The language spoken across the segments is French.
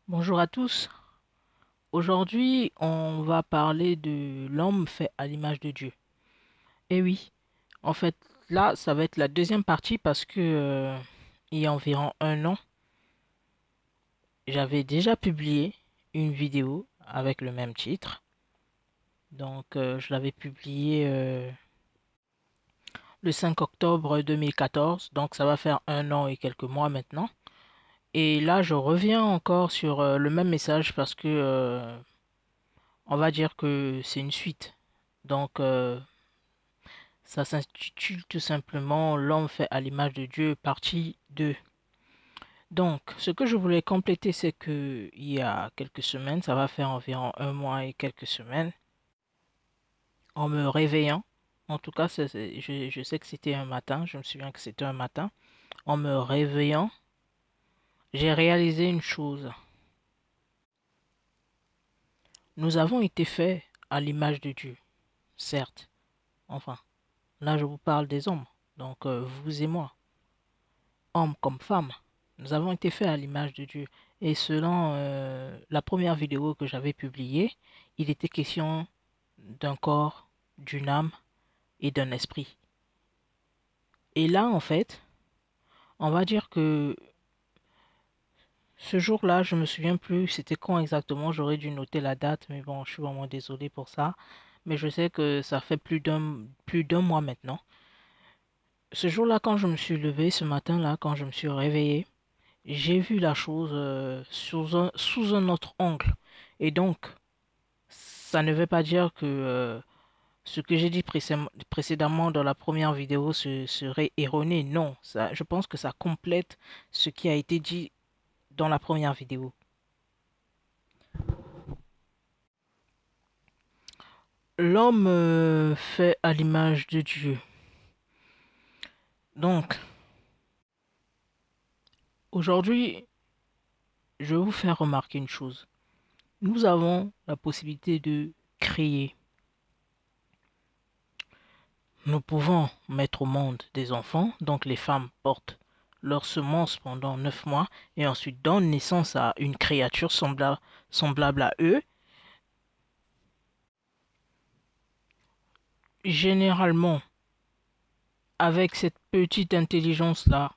Bonjour à tous. Aujourd'hui, on va parler de l'homme fait à l'image de Dieu. Et oui, en fait, là, ça va être la deuxième partie parce que il y a environ un an, j'avais déjà publié une vidéo avec le même titre. Donc, je l'avais publié le 5 octobre 2014. Donc, ça va faire un an et quelques mois maintenant. Et là, je reviens encore sur le même message parce que on va dire que c'est une suite. Donc, ça s'intitule tout simplement L'homme fait à l'image de Dieu, partie 2. Donc, ce que je voulais compléter, c'est que il y a quelques semaines, ça va faire environ un mois et quelques semaines, en me réveillant, en tout cas, je sais que c'était un matin, je me souviens que c'était un matin, en me réveillant, j'ai réalisé une chose. Nous avons été faits à l'image de Dieu, certes. Enfin, là, je vous parle des hommes, donc vous et moi. Hommes comme femmes, nous avons été faits à l'image de Dieu. Et selon la première vidéo que j'avais publiée, il était question d'un corps, d'une âme et d'un esprit. Et là, en fait, on va dire que ce jour-là, je me souviens plus c'était quand exactement, j'aurais dû noter la date, mais bon, je suis vraiment désolé pour ça. Mais je sais que ça fait plus d'un mois maintenant. Ce jour-là, quand je me suis levé, ce matin-là, quand je me suis réveillé, j'ai vu la chose sous un autre angle. Et donc, ça ne veut pas dire que ce que j'ai dit précédemment dans la première vidéo serait erroné. Non, ça, je pense que ça complète ce qui a été dit dans la première vidéo. L'homme fait à l'image de Dieu. Donc, aujourd'hui, je vais vous faire remarquer une chose. Nous avons la possibilité de créer. Nous pouvons mettre au monde des enfants, donc les femmes portent leur semence pendant 9 mois et ensuite donnent naissance à une créature semblable à eux. Généralement, avec cette petite intelligence-là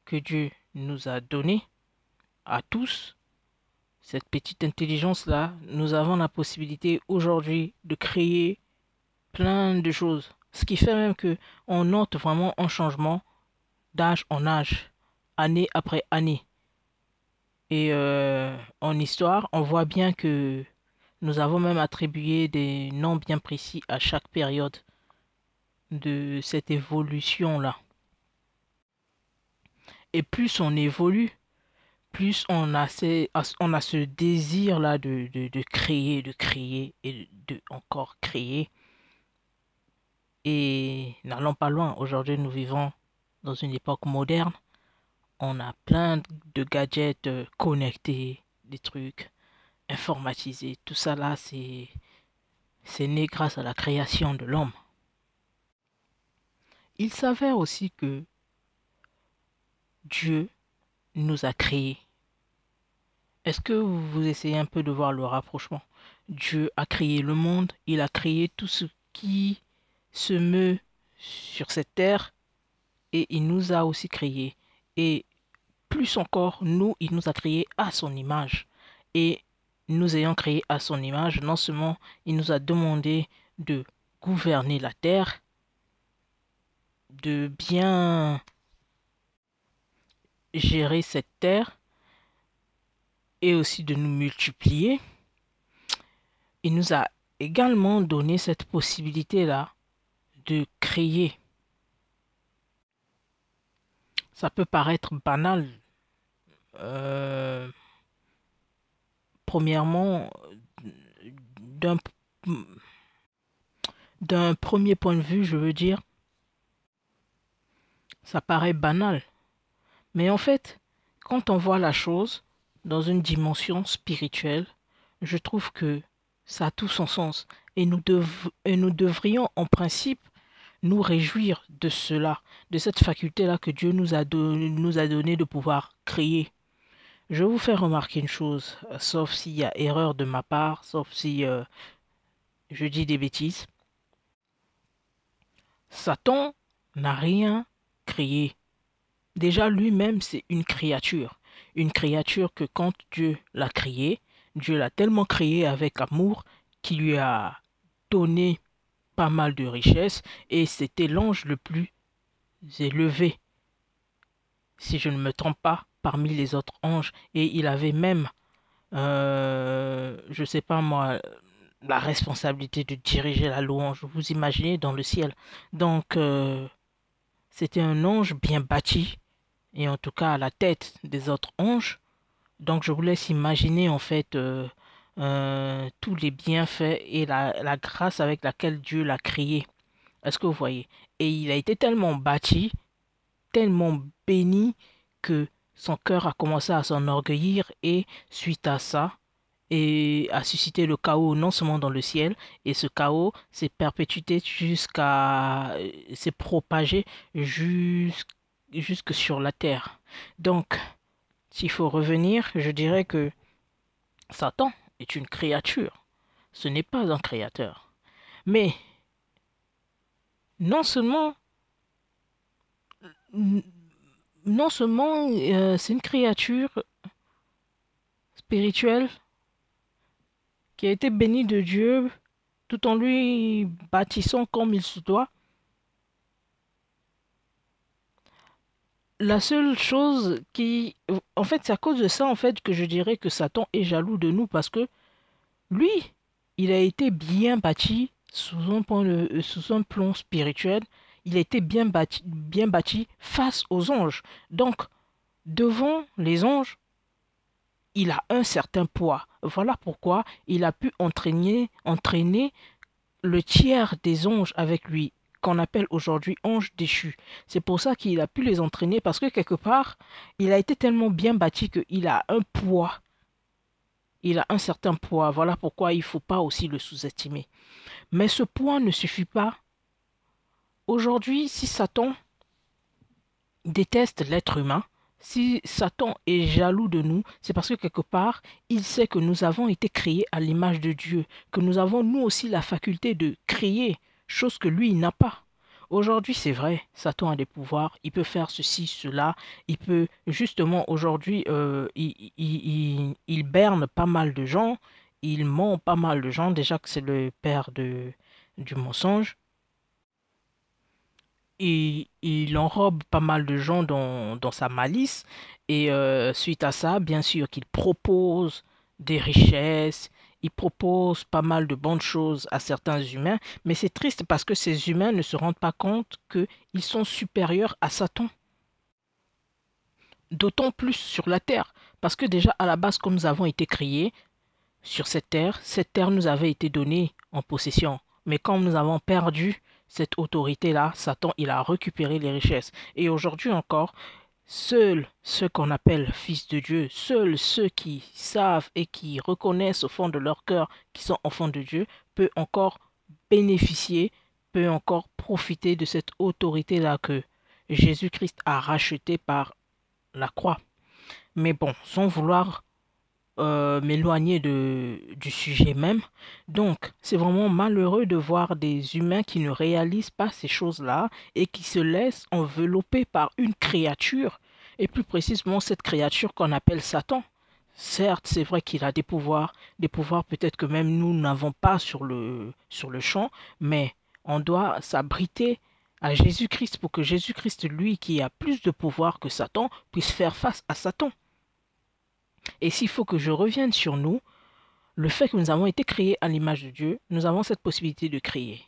que Dieu nous a donnée à tous, cette petite intelligence-là, nous avons la possibilité aujourd'hui de créer plein de choses. Ce qui fait même que on note vraiment un changement d'âge en âge, année après année. Et en histoire, on voit bien que nous avons même attribué des noms bien précis à chaque période de cette évolution-là. Et plus on évolue, plus on a ce désir-là de créer et de encore créer. Et n'allons pas loin, aujourd'hui nous vivons dans une époque moderne. On a plein de gadgets connectés, des trucs informatisés. Tout ça là, c'est né grâce à la création de l'homme. Il s'avère aussi que Dieu nous a créés. Est-ce que vous essayez un peu de voir le rapprochement? Dieu a créé le monde, il a créé tout ce qui se meut sur cette terre et il nous a aussi créés. Et plus encore, nous, il nous a créés à son image. Et nous ayant créés à son image, non seulement il nous a demandé de gouverner la terre, de bien gérer cette terre et aussi de nous multiplier. Il nous a également donné cette possibilité-là de créer. Ça peut paraître banal. euh, Premièrement, d'un d'un premier point de vue, je veux dire, ça paraît banal. Mais en fait, quand on voit la chose dans une dimension spirituelle, je trouve que ça a tout son sens. Et nous devrions en principe nous réjouir de cela, de cette faculté-là que Dieu nous a donné de pouvoir créer. Je vous fais remarquer une chose, sauf s'il y a erreur de ma part, sauf si je dis des bêtises. Satan n'a rien créé. Déjà, lui-même, c'est une créature. Une créature que quand Dieu l'a créée, Dieu l'a tellement créée avec amour qu'il lui a donné pas mal de richesses et c'était l'ange le plus élevé, si je ne me trompe pas, parmi les autres anges. Et il avait même, je sais pas moi, la responsabilité de diriger la louange. Vous imaginez dans le ciel. Donc, c'était un ange bien bâti et en tout cas à la tête des autres anges. Donc je vous laisse imaginer en fait tous les bienfaits et la grâce avec laquelle Dieu l'a créé. Est-ce que vous voyez? Et il a été tellement bâti, tellement béni que son cœur a commencé à s'enorgueillir et suite à ça, et a suscité le chaos non seulement dans le ciel, et ce chaos s'est perpétué s'est propagé jusque sur la terre. Donc, s'il faut revenir, je dirais que Satan est une créature. Ce n'est pas un créateur. Mais non seulement, non seulement c'est une créature spirituelle qui a été bénie de Dieu tout en lui bâtissant comme il se doit. La seule chose qui... En fait, c'est à cause de ça, en fait, que je dirais que Satan est jaloux de nous parce que lui, il a été bien bâti sous un plan spirituel. Il a été bien bâti face aux anges. Donc, devant les anges, il a un certain poids. Voilà pourquoi il a pu entraîner le tiers des anges avec lui, qu'on appelle aujourd'hui anges déchus. C'est pour ça qu'il a pu les entraîner, parce que quelque part, il a été tellement bien bâti qu'il a un poids. Il a un certain poids. Voilà pourquoi il ne faut pas aussi le sous-estimer. Mais ce poids ne suffit pas. Aujourd'hui, si Satan déteste l'être humain, si Satan est jaloux de nous, c'est parce que quelque part, il sait que nous avons été créés à l'image de Dieu, que nous avons nous aussi la faculté de créer, chose que lui, il n'a pas. Aujourd'hui, c'est vrai, Satan a des pouvoirs, il peut faire ceci, cela, il peut justement aujourd'hui, il berne pas mal de gens, il ment pas mal de gens, déjà que c'est le père du mensonge. Il enrobe pas mal de gens dans sa malice et suite à ça, bien sûr qu'il propose des richesses, il propose pas mal de bonnes choses à certains humains, mais c'est triste parce que ces humains ne se rendent pas compte qu'ils sont supérieurs à Satan, d'autant plus sur la terre, parce que déjà à la base, comme nous avons été créés sur cette terre nous avait été donnée en possession, mais quand nous avons perdu cette autorité-là, Satan, il a récupéré les richesses. Et aujourd'hui encore, seuls ceux qu'on appelle fils de Dieu, seuls ceux qui savent et qui reconnaissent au fond de leur cœur qu'ils sont enfants de Dieu, peuvent encore bénéficier, peuvent encore profiter de cette autorité-là que Jésus-Christ a rachetée par la croix. Mais bon, sans vouloir m'éloigner du sujet même. Donc, c'est vraiment malheureux de voir des humains qui ne réalisent pas ces choses-là et qui se laissent envelopper par une créature, et plus précisément cette créature qu'on appelle Satan. Certes, c'est vrai qu'il a des pouvoirs peut-être que même nous n'avons pas sur le champ, mais on doit s'abriter à Jésus-Christ pour que Jésus-Christ, lui qui a plus de pouvoir que Satan, puisse faire face à Satan. Et s'il faut que je revienne sur nous, le fait que nous avons été créés à l'image de Dieu, nous avons cette possibilité de créer.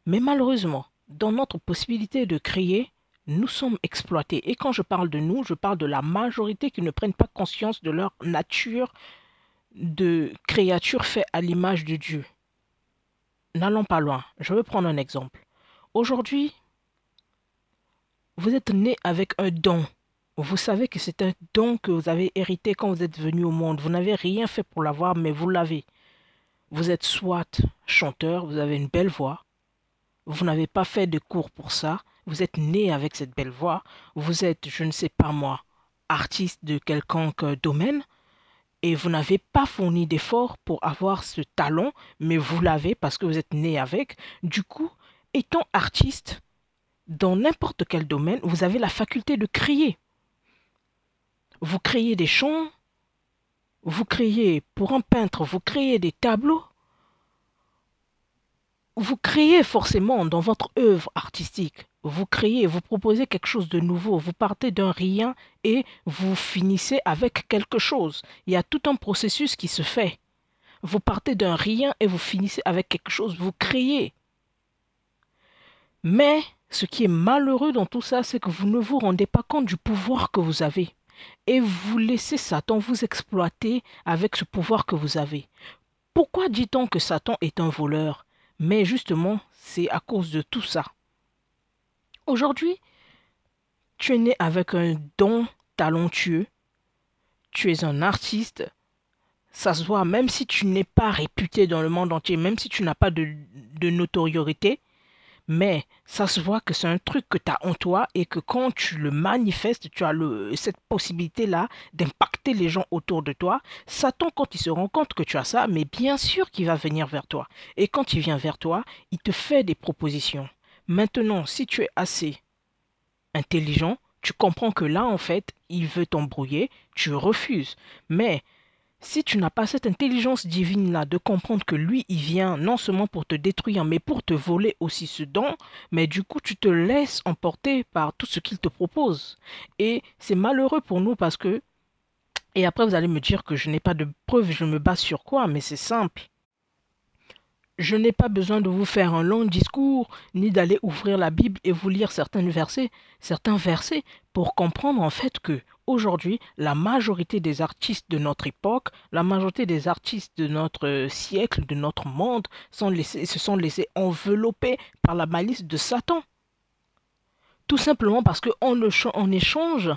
Mais malheureusement, dans notre possibilité de créer, nous sommes exploités. Et quand je parle de nous, je parle de la majorité qui ne prennent pas conscience de leur nature de créature faite à l'image de Dieu. N'allons pas loin. Je vais prendre un exemple. Aujourd'hui, vous êtes né avec un don. Vous savez que c'est un don que vous avez hérité quand vous êtes venu au monde. Vous n'avez rien fait pour l'avoir, mais vous l'avez. Vous êtes soit chanteur, vous avez une belle voix. Vous n'avez pas fait de cours pour ça. Vous êtes né avec cette belle voix. Vous êtes, je ne sais pas moi, artiste de quelconque domaine et vous n'avez pas fourni d'efforts pour avoir ce talent, mais vous l'avez parce que vous êtes né avec. Du coup, étant artiste, dans n'importe quel domaine, vous avez la faculté de créer. Vous créez des chants, vous créez, pour un peintre, vous créez des tableaux. Vous créez forcément dans votre œuvre artistique. Vous créez, vous proposez quelque chose de nouveau. Vous partez d'un rien et vous finissez avec quelque chose. Il y a tout un processus qui se fait. Vous partez d'un rien et vous finissez avec quelque chose. Vous créez. Mais ce qui est malheureux dans tout ça, c'est que vous ne vous rendez pas compte du pouvoir que vous avez. Et vous laissez Satan vous exploiter avec ce pouvoir que vous avez. Pourquoi dit-on que Satan est un voleur? Mais justement, c'est à cause de tout ça. Aujourd'hui, tu es né avec un don talentueux. Tu es un artiste. Ça se voit, même si tu n'es pas réputé dans le monde entier, même si tu n'as pas de notoriété, mais ça se voit que c'est un truc que tu as en toi et que quand tu le manifestes, tu as cette possibilité-là d'impacter les gens autour de toi. Satan, quand il se rend compte que tu as ça, mais bien sûr qu'il va venir vers toi. Et quand il vient vers toi, il te fait des propositions. Maintenant, si tu es assez intelligent, tu comprends que là, en fait, il veut t'embrouiller, tu refuses. Mais si tu n'as pas cette intelligence divine-là de comprendre que lui, il vient non seulement pour te détruire, mais pour te voler aussi ce don, mais du coup, tu te laisses emporter par tout ce qu'il te propose. Et c'est malheureux pour nous parce que... Et après, vous allez me dire que je n'ai pas de preuves, je me base sur quoi? Mais c'est simple. Je n'ai pas besoin de vous faire un long discours, ni d'aller ouvrir la Bible et vous lire certains versets pour comprendre en fait que aujourd'hui, la majorité des artistes de notre époque, la majorité des artistes de notre siècle, de notre monde, se sont laissés envelopper par la malice de Satan. Tout simplement parce qu'en échange,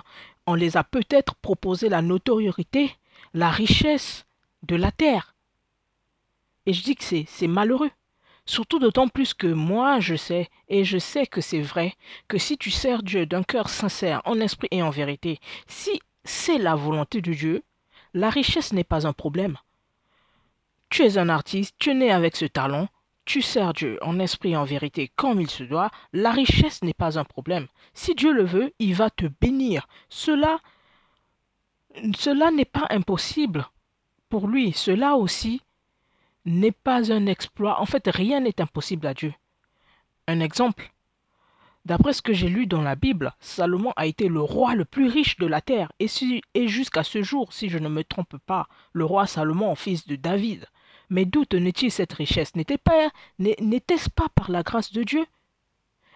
on les a peut-être proposé la notoriété, la richesse de la terre. Et je dis que c'est malheureux. Surtout d'autant plus que moi, je sais, et je sais que c'est vrai, que si tu sers Dieu d'un cœur sincère, en esprit et en vérité, si c'est la volonté de Dieu, la richesse n'est pas un problème. Tu es un artiste, tu es né avec ce talent, tu sers Dieu en esprit et en vérité comme il se doit, la richesse n'est pas un problème. Si Dieu le veut, il va te bénir. Cela n'est pas impossible pour lui. Cela aussi n'est pas un exploit. En fait, rien n'est impossible à Dieu. Un exemple. D'après ce que j'ai lu dans la Bible, Salomon a été le roi le plus riche de la terre. Et jusqu'à ce jour, si je ne me trompe pas, le roi Salomon, fils de David. Mais d'où tenait-il cette richesse? N'était-ce pas par la grâce de Dieu?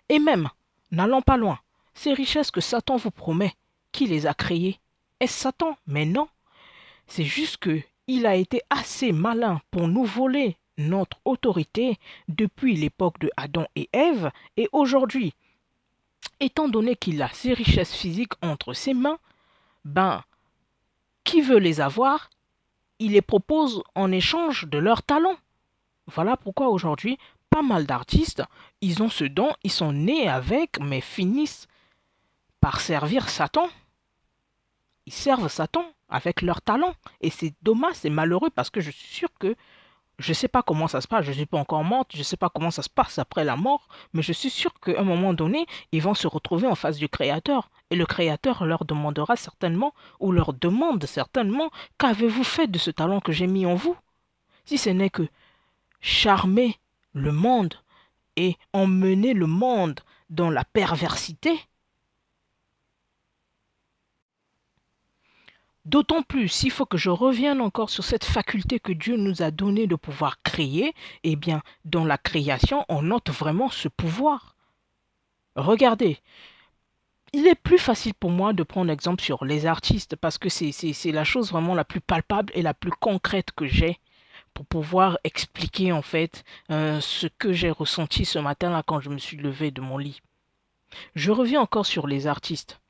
Et même, n'allons pas loin, ces richesses que Satan vous promet, qui les a créées? Est-ce Satan? Mais non. C'est juste que il a été assez malin pour nous voler notre autorité depuis l'époque de Adam et Ève. Et aujourd'hui, étant donné qu'il a ces richesses physiques entre ses mains, ben, qui veut les avoir, il les propose en échange de leur talent. Voilà pourquoi aujourd'hui, pas mal d'artistes, ils ont ce don, ils sont nés avec, mais finissent par servir Satan. Ils servent Satan avec leur talent. Et c'est dommage, c'est malheureux parce que je suis sûr que je ne sais pas comment ça se passe, je ne suis pas encore morte, je ne sais pas comment ça se passe après la mort, mais je suis sûr qu'à un moment donné, ils vont se retrouver en face du Créateur. Et le Créateur leur demandera certainement, ou leur demande certainement, qu'avez-vous fait de ce talent que j'ai mis en vous? Si ce n'est que charmer le monde et emmener le monde dans la perversité. D'autant plus, s'il faut que je revienne encore sur cette faculté que Dieu nous a donnée de pouvoir créer, eh bien, dans la création, on note vraiment ce pouvoir. Regardez, il est plus facile pour moi de prendre exemple sur les artistes parce que c'est la chose vraiment la plus palpable et la plus concrète que j'ai pour pouvoir expliquer en fait ce que j'ai ressenti ce matin-là quand je me suis levé de mon lit. Je reviens encore sur les artistes.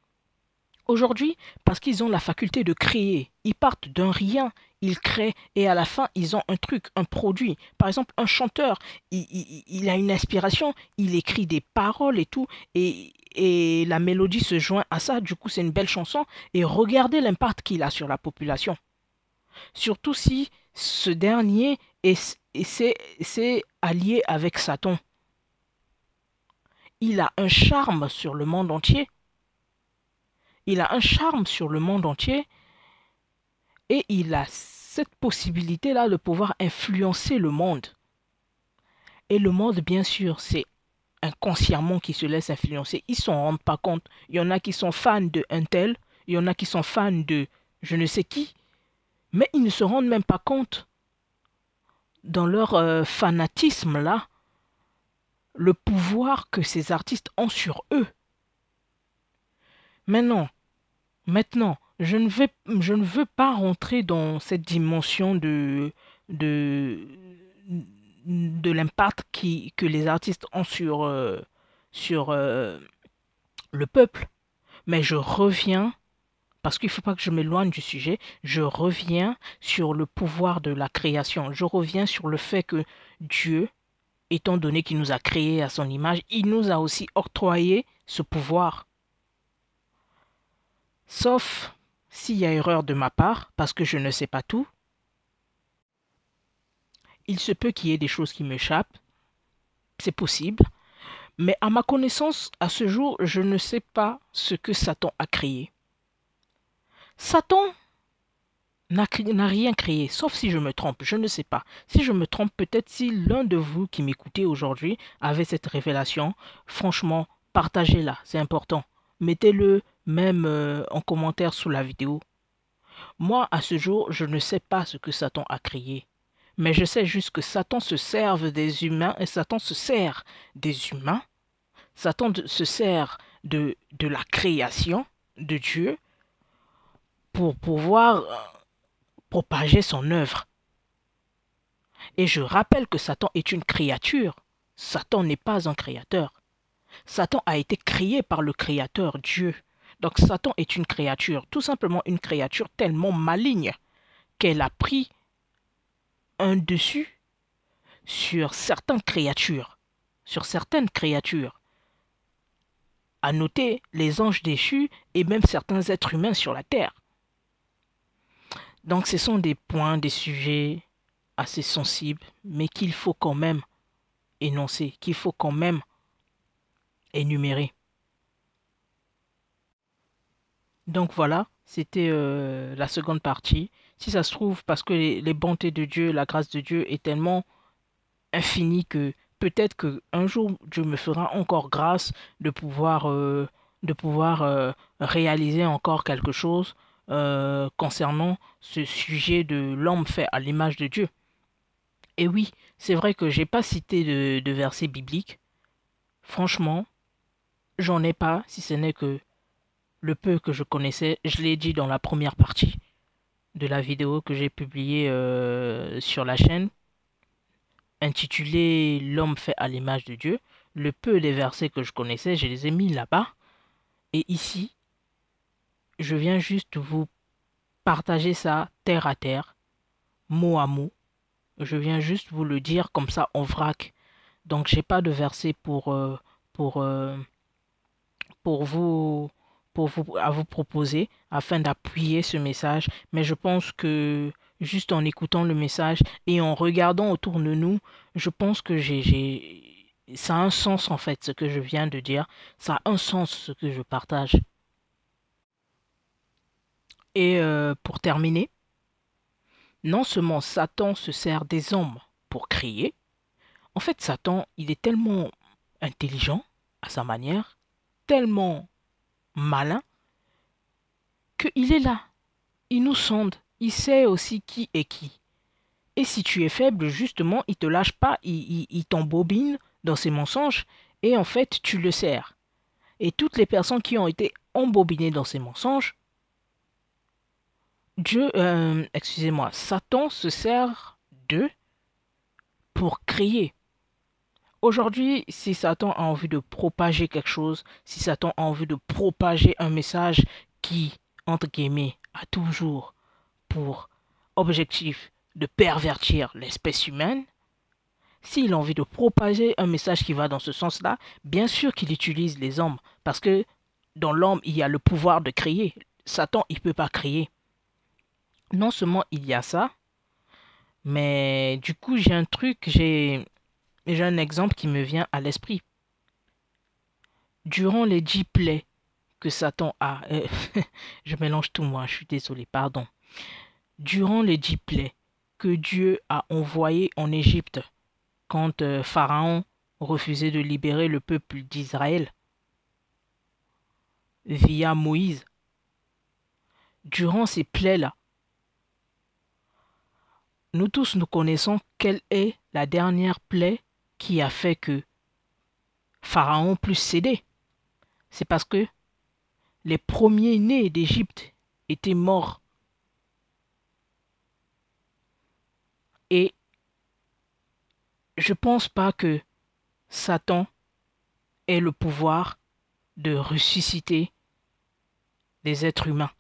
Aujourd'hui, parce qu'ils ont la faculté de créer, ils partent d'un rien, ils créent et à la fin, ils ont un truc, un produit. Par exemple, un chanteur, il a une inspiration, il écrit des paroles et tout, et la mélodie se joint à ça, du coup, c'est une belle chanson. Et regardez l'impact qu'il a sur la population. Surtout si ce dernier c'est allié avec Satan. Il a un charme sur le monde entier. Il a un charme sur le monde entier et il a cette possibilité-là de pouvoir influencer le monde. Et le monde, bien sûr, c'est inconsciemment qui se laisse influencer. Ils ne s'en rendent pas compte. Il y en a qui sont fans de un tel, il y en a qui sont fans de je ne sais qui, mais ils ne se rendent même pas compte dans leur fanatisme-là, le pouvoir que ces artistes ont sur eux. Maintenant, je ne veux pas rentrer dans cette dimension de, de l'impact que les artistes ont sur le peuple. Mais je reviens, parce qu'il ne faut pas que je m'éloigne du sujet, je reviens sur le pouvoir de la création. Je reviens sur le fait que Dieu, étant donné qu'il nous a créés à son image, il nous a aussi octroyé ce pouvoir. Sauf s'il y a erreur de ma part, parce que je ne sais pas tout, il se peut qu'il y ait des choses qui m'échappent, c'est possible, mais à ma connaissance, à ce jour, je ne sais pas ce que Satan a créé. Satan n'a rien créé, sauf si je me trompe, je ne sais pas. Si je me trompe, peut-être si l'un de vous qui m'écoutez aujourd'hui avait cette révélation, franchement, partagez-la, c'est important. Mettez-le même en commentaire sous la vidéo. Moi, à ce jour, je ne sais pas ce que Satan a créé. Mais je sais juste que Satan se sert des humains et Satan se sert des humains. Satan se sert de la création de Dieu pour pouvoir propager son œuvre. Et je rappelle que Satan est une créature. Satan n'est pas un créateur. Satan a été créé par le Créateur, Dieu. Donc Satan est une créature, tout simplement une créature tellement maligne qu'elle a pris un dessus sur certaines créatures. À noter les anges déchus et même certains êtres humains sur la terre. Donc ce sont des points, des sujets assez sensibles, mais qu'il faut quand même énoncer, qu'il faut quand même énumérer. Donc voilà, c'était la seconde partie. Si ça se trouve, parce que les bontés de Dieu, la grâce de Dieu est tellement infinie que peut-être qu'un jour Dieu me fera encore grâce de pouvoir réaliser encore quelque chose concernant ce sujet de l'homme fait à l'image de Dieu. Et oui, c'est vrai que j'ai pas cité de versets bibliques. Franchement, j'en ai pas, si ce n'est que le peu que je connaissais, je l'ai dit dans la première partie de la vidéo que j'ai publiée sur la chaîne, intitulée L'homme fait à l'image de Dieu. Le peu des versets que je connaissais, je les ai mis là-bas. Et ici, je viens juste vous partager ça terre à terre, mot à mot. Je viens juste vous le dire comme ça en vrac. Donc j'ai pas de verset pour, euh, pour vous à vous proposer afin d'appuyer ce message, mais je pense que juste en écoutant le message et en regardant autour de nous, je pense que ça a un sens en fait ce que je viens de dire, ça a un sens ce que je partage. Et pour terminer, non seulement Satan se sert des hommes pour créer, en fait Satan, il est tellement intelligent à sa manière, tellement malin, qu'il est là. Il nous sonde. Il sait aussi qui est qui. Et si tu es faible, justement, il te lâche pas, il t'embobine dans ses mensonges et en fait, tu le sers. Et toutes les personnes qui ont été embobinées dans ces mensonges, Satan se sert d'eux pour créer. Aujourd'hui, si Satan a envie de propager quelque chose, si Satan a envie de propager un message qui, entre guillemets, a toujours pour objectif de pervertir l'espèce humaine, s'il a envie de propager un message qui va dans ce sens-là, bien sûr qu'il utilise les hommes, parce que dans l'homme, il y a le pouvoir de créer. Satan, il ne peut pas créer. Non seulement il y a ça, mais du coup, j'ai un exemple qui me vient à l'esprit. Durant les 10 plaies que Satan a... je mélange tout moi, je suis désolé, pardon. Durant les 10 plaies que Dieu a envoyées en Égypte, quand Pharaon refusait de libérer le peuple d'Israël via Moïse, durant ces plaies-là, nous tous nous connaissons quelle est la dernière plaie qui a fait que Pharaon puisse céder. C'est parce que les premiers-nés d'Égypte étaient morts. Et je ne pense pas que Satan ait le pouvoir de ressusciter les êtres humains.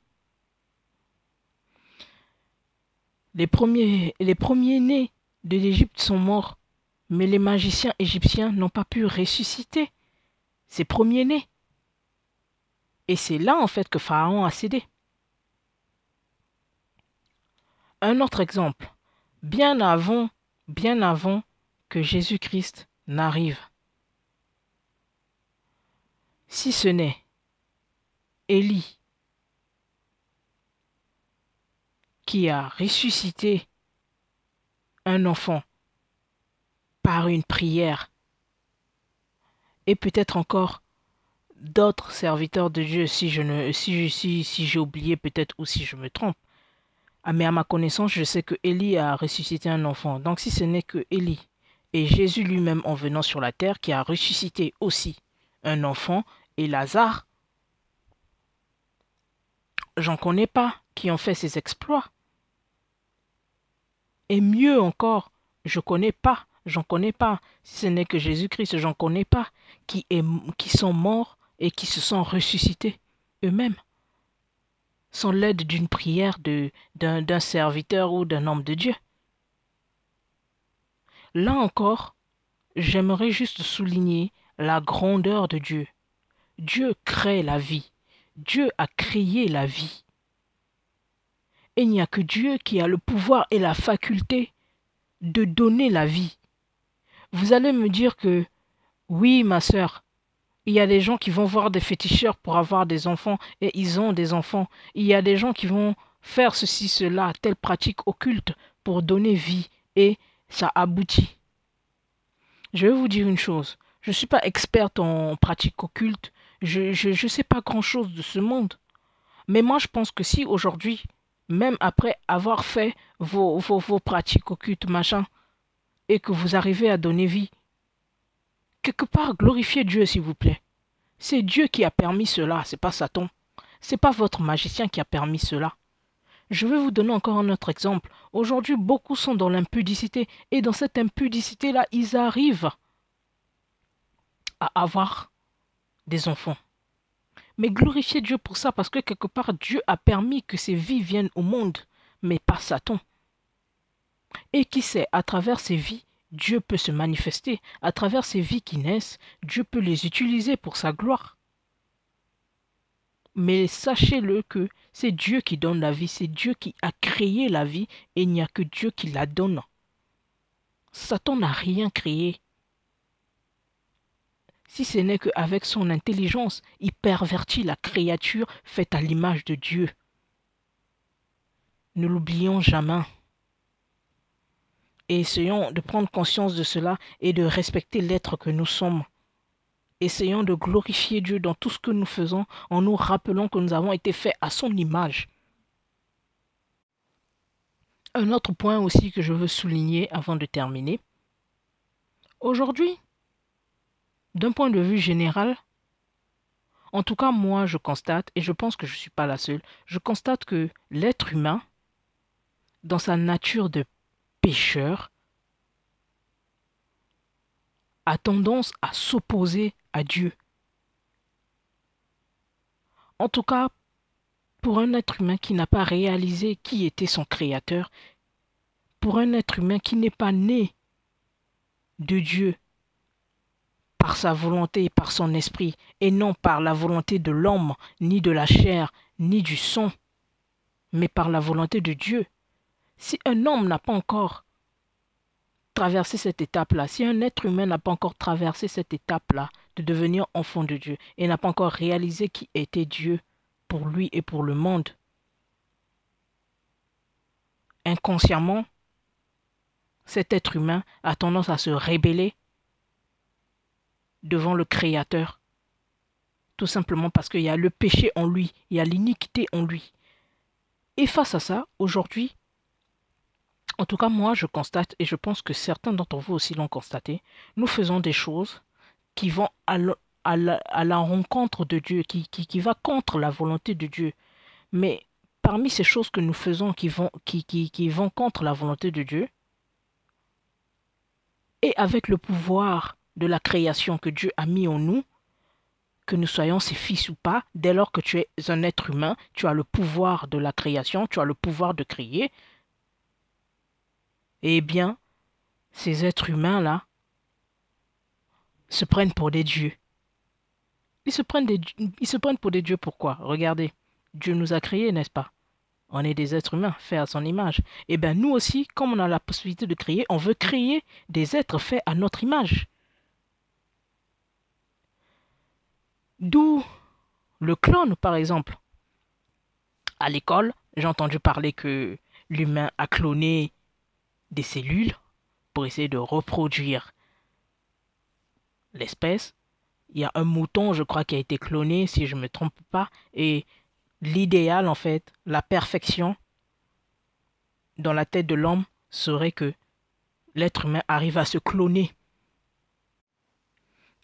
Les premiers-nés de l'Égypte sont morts, mais les magiciens égyptiens n'ont pas pu ressusciter ces premiers-nés. Et c'est là en fait que Pharaon a cédé. Un autre exemple, bien avant que Jésus-Christ n'arrive, si ce n'est Élie qui a ressuscité un enfant par une prière, et peut-être encore d'autres serviteurs de Dieu, si j'ai oublié peut-être ou si je me trompe. Mais à ma connaissance, je sais que Élie a ressuscité un enfant. Donc si ce n'est que Élie et Jésus lui-même en venant sur la terre qui a ressuscité aussi un enfant, et Lazare, j'en connais pas qui ont fait ces exploits. Et mieux encore, j'en connais pas. Si ce n'est que Jésus-Christ, j'en connais pas qui sont morts et qui se sont ressuscités eux-mêmes, sans l'aide d'une prière d'un serviteur ou d'un homme de Dieu. Là encore, j'aimerais juste souligner la grandeur de Dieu. Dieu crée la vie. Dieu a créé la vie. Et il n'y a que Dieu qui a le pouvoir et la faculté de donner la vie. Vous allez me dire que, oui, ma sœur, il y a des gens qui vont voir des féticheurs pour avoir des enfants et ils ont des enfants. Il y a des gens qui vont faire ceci, cela, telle pratique occulte pour donner vie et ça aboutit. Je vais vous dire une chose. Je ne suis pas experte en pratique occulte. Je sais pas grand-chose de ce monde. Mais moi, je pense que si aujourd'hui, même après avoir fait vos pratiques occultes, machin, et que vous arrivez à donner vie, quelque part, glorifiez Dieu, s'il vous plaît. C'est Dieu qui a permis cela, c'est pas Satan. C'est pas votre magicien qui a permis cela. Je vais vous donner encore un autre exemple. Aujourd'hui, beaucoup sont dans l'impudicité, et dans cette impudicité-là, ils arrivent à avoir des enfants. Mais glorifiez Dieu pour ça, parce que quelque part, Dieu a permis que ces vies viennent au monde, mais pas Satan. Et qui sait, à travers ces vies, Dieu peut se manifester. À travers ces vies qui naissent, Dieu peut les utiliser pour sa gloire. Mais sachez-le que c'est Dieu qui donne la vie, c'est Dieu qui a créé la vie et il n'y a que Dieu qui la donne. Satan n'a rien créé. Si ce n'est qu'avec son intelligence, il pervertit la créature faite à l'image de Dieu. Ne l'oublions jamais. Et essayons de prendre conscience de cela et de respecter l'être que nous sommes. Essayons de glorifier Dieu dans tout ce que nous faisons en nous rappelant que nous avons été faits à son image. Un autre point aussi que je veux souligner avant de terminer. Aujourd'hui, d'un point de vue général, en tout cas moi je constate, et je pense que je ne suis pas la seule, je constate que l'être humain, dans sa nature de pécheur, a tendance à s'opposer à Dieu. En tout cas, Pour un être humain qui n'a pas réalisé qui était son créateur, pour un être humain qui n'est pas né de Dieu par sa volonté et par son esprit, et non par la volonté de l'homme, ni de la chair, ni du sang, mais par la volonté de Dieu. Si un homme n'a pas encore traversé cette étape-là, si un être humain n'a pas encore traversé cette étape-là de devenir enfant de Dieu, et n'a pas encore réalisé qui était Dieu pour lui et pour le monde, inconsciemment, cet être humain a tendance à se rébeller devant le Créateur, tout simplement parce qu'il y a le péché en lui, il y a l'iniquité en lui. Et face à ça, aujourd'hui, en tout cas moi je constate, et je pense que certains d'entre vous aussi l'ont constaté, nous faisons des choses qui vont à la rencontre de Dieu, qui va contre la volonté de Dieu. Mais parmi ces choses que nous faisons qui vont contre la volonté de Dieu, et avec le pouvoir de la création que Dieu a mis en nous, que nous soyons ses fils ou pas, dès lors que tu es un être humain, tu as le pouvoir de la création, tu as le pouvoir de créer, eh bien, ces êtres humains-là se prennent pour des dieux. Ils se prennent pour des dieux, pourquoi? Regardez, Dieu nous a créés, n'est-ce pas? On est des êtres humains, faits à son image. Eh bien, nous aussi, comme on a la possibilité de créer, on veut créer des êtres faits à notre image. D'où le clone, par exemple. À l'école, j'ai entendu parler que l'humain a cloné des cellules pour essayer de reproduire l'espèce. Il y a un mouton, je crois, qui a été cloné, si je ne me trompe pas. Et l'idéal, en fait, la perfection dans la tête de l'homme serait que l'être humain arrive à se cloner.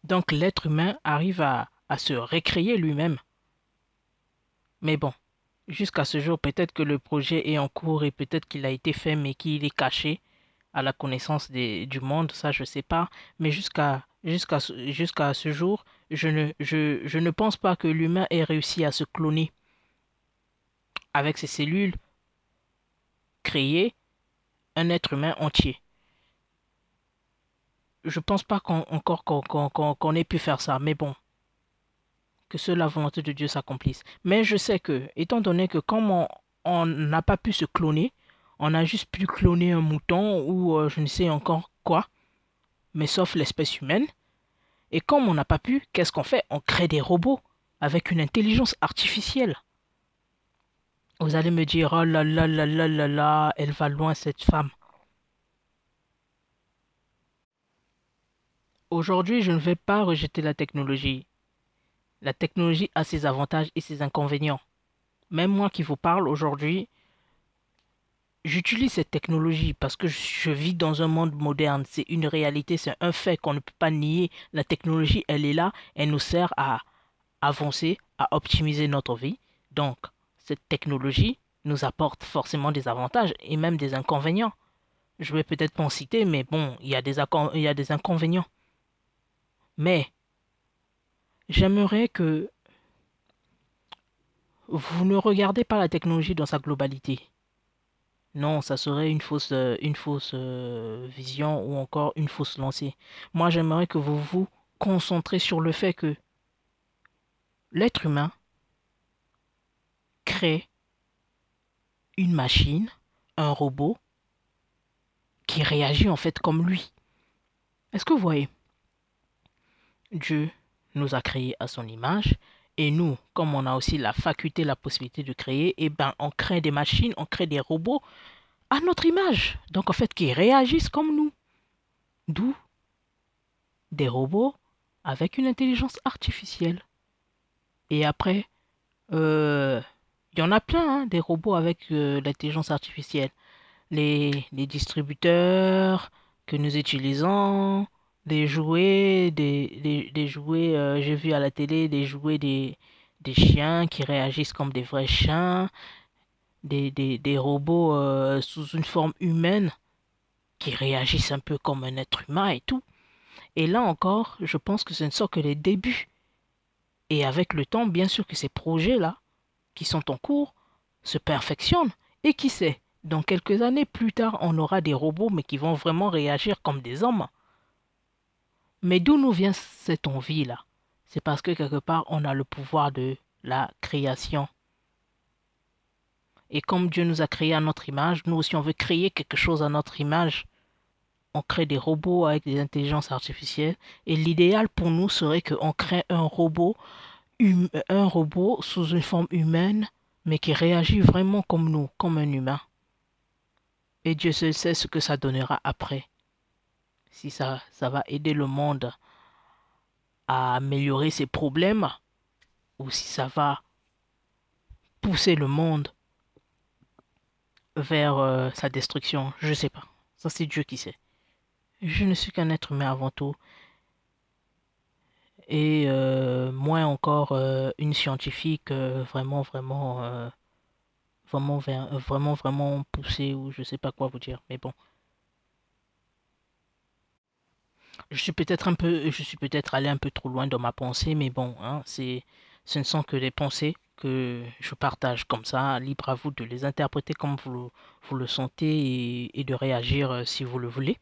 Donc l'être humain arrive à se récréer lui-même. Mais bon, jusqu'à ce jour, peut-être que le projet est en cours et peut-être qu'il a été fait, mais qu'il est caché à la connaissance du monde, ça je ne sais pas. Mais jusqu'à ce jour, je ne pense pas que l'humain ait réussi à se cloner avec ses cellules, créer un être humain entier. Je pense pas qu'on ait pu faire ça, mais bon, que seule la volonté de Dieu s'accomplisse. Mais je sais que, étant donné que comme on n'a pas pu se cloner, on a juste pu cloner un mouton ou je ne sais encore quoi, mais sauf l'espèce humaine. Et comme on n'a pas pu, qu'est-ce qu'on fait? On crée des robots avec une intelligence artificielle. Vous allez me dire, oh là là là là là là, elle va loin cette femme. Aujourd'hui, je ne vais pas rejeter la technologie. La technologie a ses avantages et ses inconvénients. Même moi qui vous parle aujourd'hui, j'utilise cette technologie parce que je vis dans un monde moderne. C'est une réalité, c'est un fait qu'on ne peut pas nier. La technologie, elle est là, elle nous sert à avancer, à optimiser notre vie. Donc, cette technologie nous apporte forcément des avantages et même des inconvénients. Je vais peut-être pas en citer, mais bon, il y a des inconvénients. Mais j'aimerais que vous ne regardez pas la technologie dans sa globalité. Non, ça serait une fausse vision ou encore une fausse lancée. Moi, j'aimerais que vous vous concentrez sur le fait que l'être humain crée une machine, un robot, qui réagit en fait comme lui. Est-ce que vous voyez? Dieu nous a créés à son image et nous, comme on a aussi la faculté, la possibilité de créer, eh ben, on crée des machines, on crée des robots à notre image. Donc en fait, qui réagissent comme nous. D'où des robots avec une intelligence artificielle. Et après, il y en a plein, hein, des robots avec l'intelligence artificielle. Les distributeurs que nous utilisons, des jouets, des jouets, j'ai vu à la télé des jouets des chiens qui réagissent comme des vrais chiens, des robots sous une forme humaine qui réagissent un peu comme un être humain et tout. Et là encore, je pense que ce ne sont que les débuts. Et avec le temps, bien sûr que ces projets-là qui sont en cours se perfectionnent. Et qui sait, dans quelques années plus tard, on aura des robots, mais qui vont vraiment réagir comme des hommes. Mais d'où nous vient cette envie-là? C'est parce que quelque part, on a le pouvoir de la création. Et comme Dieu nous a créés à notre image, nous aussi, on veut créer quelque chose à notre image. On crée des robots avec des intelligences artificielles. Et l'idéal pour nous serait qu'on crée un robot sous une forme humaine, mais qui réagit vraiment comme nous, comme un humain. Et Dieu seul sait ce que ça donnera après. Si ça va aider le monde à améliorer ses problèmes, ou si ça va pousser le monde vers sa destruction, je ne sais pas. Ça, c'est Dieu qui sait. Je ne suis qu'un être humain avant tout. Et moins encore une scientifique vraiment poussée, ou je sais pas quoi vous dire. Mais bon, je suis peut-être allé un peu trop loin dans ma pensée, mais bon, hein, ce ne sont que des pensées que je partage comme ça. Libre à vous de les interpréter comme vous le sentez, et de réagir si vous le voulez.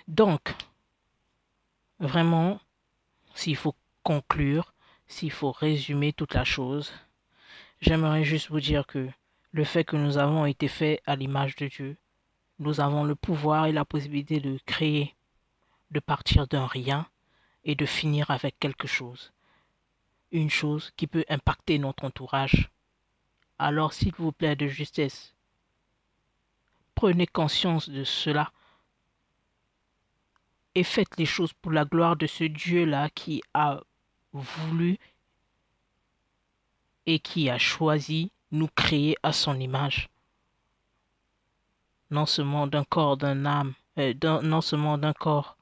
Donc, vraiment, s'il faut conclure, s'il faut résumer toute la chose, j'aimerais juste vous dire que le fait que nous avons été faits à l'image de Dieu, nous avons le pouvoir et la possibilité de créer, de partir d'un rien et de finir avec quelque chose. Une chose qui peut impacter notre entourage. Alors, s'il vous plaît, de justesse, prenez conscience de cela et faites les choses pour la gloire de ce Dieu-là qui a voulu et qui a choisi nous créer à son image. Non seulement d'un corps, d'un âme, non seulement d'un corps,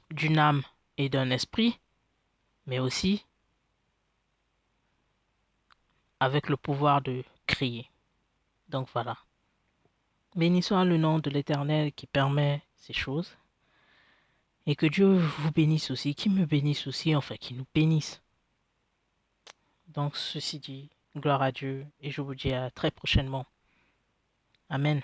d'une âme et d'un esprit, mais aussi avec le pouvoir de créer. Donc voilà. Béni soit le nom de l'Éternel qui permet ces choses. Et que Dieu vous bénisse aussi, qu'il me bénisse aussi, enfin qu'il nous bénisse. Donc ceci dit, gloire à Dieu, et je vous dis à très prochainement. Amen.